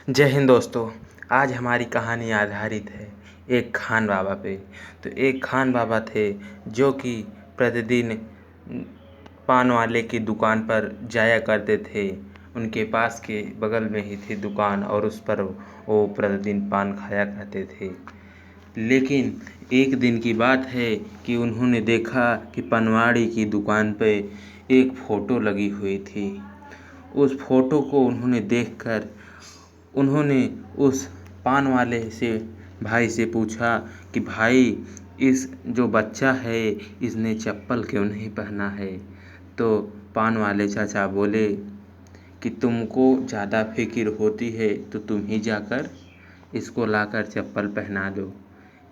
जय हिंद दोस्तों। आज हमारी कहानी आधारित है एक खान बाबा पे। तो एक खान बाबा थे जो कि प्रतिदिन पान वाले की दुकान पर जाया करते थे। उनके पास के बगल में ही थी दुकान और उस पर वो प्रतिदिन पान खाया करते थे। लेकिन एक दिन की बात है कि उन्होंने देखा कि पनवाड़ी की दुकान पे एक फ़ोटो लगी हुई थी। उस फ़ोटो को उन्होंने देखकर उन्होंने उस पान वाले से भाई से पूछा कि भाई, इस जो बच्चा है इसने चप्पल क्यों नहीं पहना है। तो पान वाले चाचा बोले कि तुमको ज़्यादा फिक्र होती है तो तुम ही जाकर इसको लाकर चप्पल पहना दो।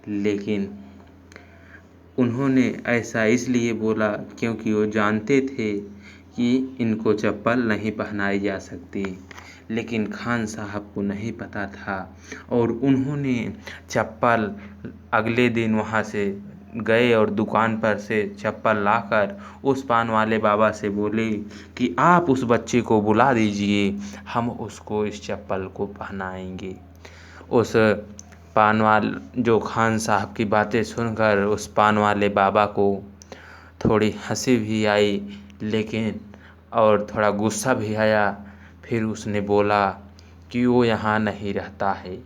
लेकिन उन्होंने ऐसा इसलिए बोला क्योंकि वो जानते थे कि इनको चप्पल नहीं पहनाई जा सकती। लेकिन खान साहब को नहीं पता था और उन्होंने चप्पल अगले दिन वहाँ से गए और दुकान पर से चप्पल लाकर उस पान वाले बाबा से बोले कि आप उस बच्चे को बुला दीजिए, हम उसको इस चप्पल को पहनाएंगे। उस जो खान साहब की बातें सुनकर उस पान वाले बाबा को थोड़ी हंसी भी आई, लेकिन और थोड़ा गुस्सा भी आया। फिर उसने बोला कि वो यहाँ नहीं रहता है,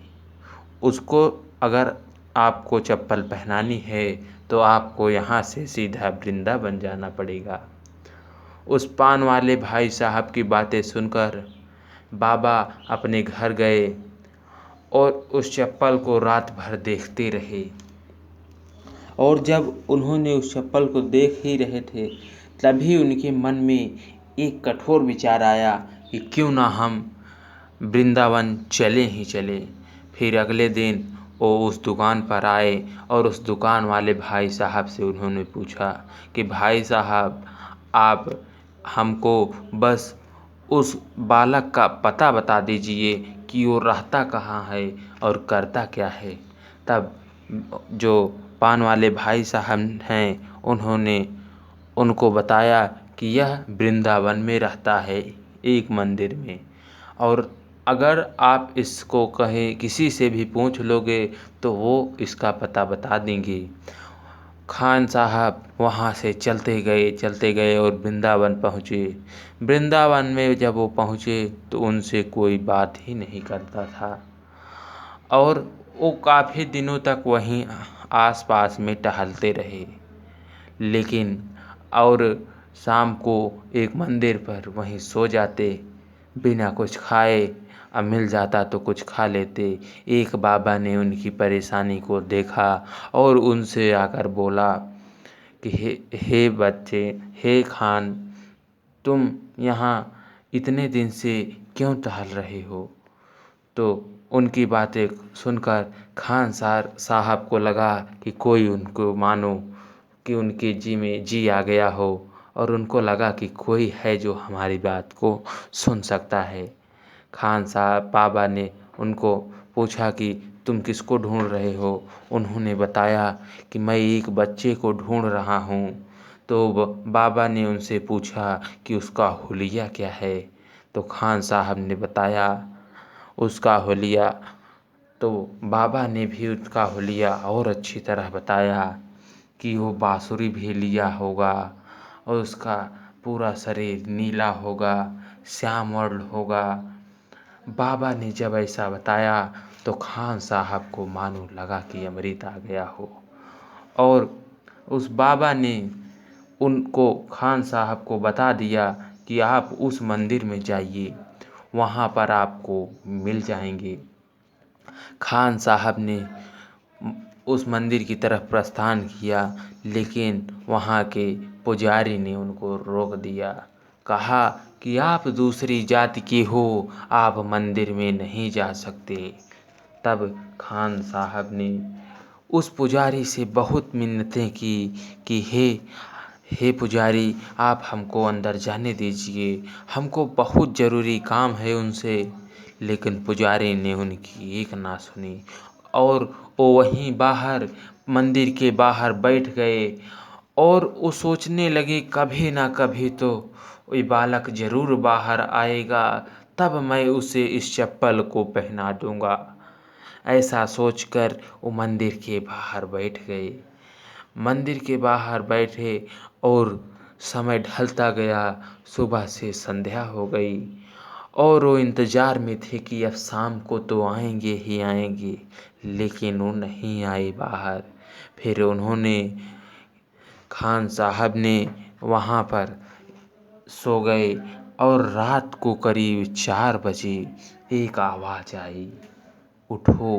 उसको अगर आपको चप्पल पहनानी है तो आपको यहाँ से सीधा वृंदावन जाना पड़ेगा। उस पान वाले भाई साहब की बातें सुनकर बाबा अपने घर गए और उस चप्पल को रात भर देखते रहे। और जब उन्होंने उस चप्पल को देख ही रहे थे तभी उनके मन में एक कठोर विचार आया कि क्यों ना हम वृंदावन चले ही चले। फिर अगले दिन वो उस दुकान पर आए और उस दुकान वाले भाई साहब से उन्होंने पूछा कि भाई साहब, आप हमको बस उस बालक का पता बता दीजिए कि वो रहता कहाँ है और करता क्या है। तब जो पान वाले भाई साहब हैं उन्होंने उनको बताया कि यह वृंदावन में रहता है एक मंदिर में, और अगर आप इसको कहीं किसी से भी पूछ लोगे तो वो इसका पता बता देंगे। खान साहब वहाँ से चलते गए और वृंदावन पहुँचे। वृंदावन में जब वो पहुँचे तो उनसे कोई बात ही नहीं करता था और वो काफ़ी दिनों तक वहीं आसपास में टहलते रहे। लेकिन और शाम को एक मंदिर पर वहीं सो जाते बिना कुछ खाए, अब मिल जाता तो कुछ खा लेते। एक बाबा ने उनकी परेशानी को देखा और उनसे आकर बोला कि हे बच्चे, हे खान, तुम यहाँ इतने दिन से क्यों टहल रहे हो। तो उनकी बातें सुनकर खान साहब को लगा कि कोई उनको मानो कि उनके जी में जी आ गया हो और उनको लगा कि कोई है जो हमारी बात को सुन सकता है। खान साहब बाबा ने उनको पूछा कि तुम किसको ढूंढ रहे हो। उन्होंने बताया कि मैं एक बच्चे को ढूंढ रहा हूँ। तो बाबा ने उनसे पूछा कि उसका हुलिया क्या है। तो खान साहब ने बताया उसका हुलिया। तो बाबा ने भी उसका हुलिया और अच्छी तरह बताया कि वो बाँसुरी भी लिया होगा और उसका पूरा शरीर नीला होगा, श्याम वर्ण होगा। बाबा ने जब ऐसा बताया तो खान साहब को मानो लगा कि अमृत आ गया हो, और उस बाबा ने उनको खान साहब को बता दिया कि आप उस मंदिर में जाइए, वहाँ पर आपको मिल जाएंगे। खान साहब ने उस मंदिर की तरफ प्रस्थान किया, लेकिन वहाँ के पुजारी ने उनको रोक दिया। कहा कि आप दूसरी जाति के हो, आप मंदिर में नहीं जा सकते। तब खान साहब ने उस पुजारी से बहुत मिन्नतें की कि हे पुजारी, आप हमको अंदर जाने दीजिए, हमको बहुत ज़रूरी काम है उनसे। लेकिन पुजारी ने उनकी एक ना सुनी और वो वहीं बाहर मंदिर के बाहर बैठ गए और वो सोचने लगे कभी ना कभी तो ये बालक ज़रूर बाहर आएगा, तब मैं उसे इस चप्पल को पहना दूँगा। ऐसा सोचकर वो मंदिर के बाहर बैठ गए। मंदिर के बाहर बैठे और समय ढलता गया, सुबह से संध्या हो गई और वो इंतज़ार में थे कि अब शाम को तो आएंगे ही आएंगे, लेकिन वो नहीं आए बाहर। फिर उन्होंने खान साहब ने वहाँ पर सो गए और रात को करीब 4 बजे एक आवाज़ आई, उठो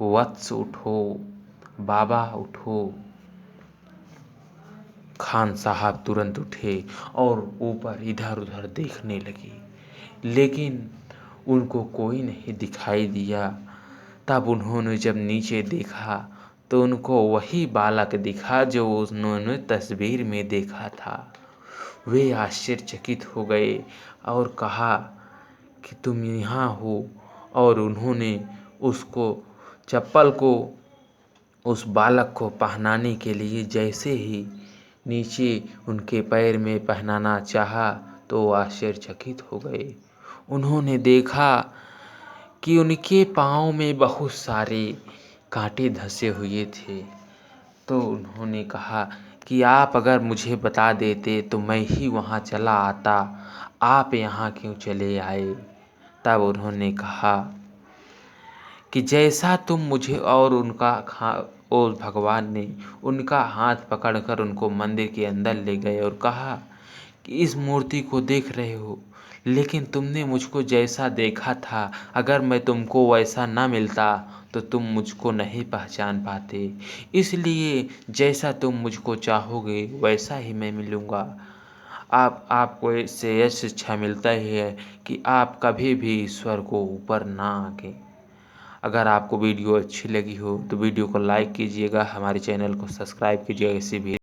वत्स उठो, बाबा उठो। खान साहब तुरंत उठे और ऊपर इधर उधर देखने लगे, लेकिन उनको कोई नहीं दिखाई दिया। तब उन्होंने जब नीचे देखा तो उनको वही बालक दिखा जो उन्होंने तस्वीर में देखा था। वे आश्चर्यचकित हो गए और कहा कि तुम यहाँ हो। और उन्होंने उसको चप्पल को उस बालक को पहनाने के लिए जैसे ही नीचे उनके पैर में पहनाना चाहा तो वो आश्चर्यचकित हो गए। उन्होंने देखा कि उनके पाँव में बहुत सारे कांटे धंसे हुए थे। तो उन्होंने कहा कि आप अगर मुझे बता देते तो मैं ही वहाँ चला आता, आप यहाँ क्यों चले आए? तब उन्होंने कहा कि जैसा तुम मुझे और और भगवान ने उनका हाथ पकड़कर उनको मंदिर के अंदर ले गए और कहा कि इस मूर्ति को देख रहे हो, लेकिन तुमने मुझको जैसा देखा था, अगर मैं तुमको वैसा ना मिलता तो तुम मुझको नहीं पहचान पाते। इसलिए जैसा तुम मुझको चाहोगे वैसा ही मैं मिलूँगा। आपको इससे यह शिक्षा मिलता ही है कि आप कभी भी ईश्वर को ऊपर ना आंकें। अगर आपको वीडियो अच्छी लगी हो तो वीडियो को लाइक कीजिएगा, हमारे चैनल को सब्सक्राइब कीजिएगा। इसी भी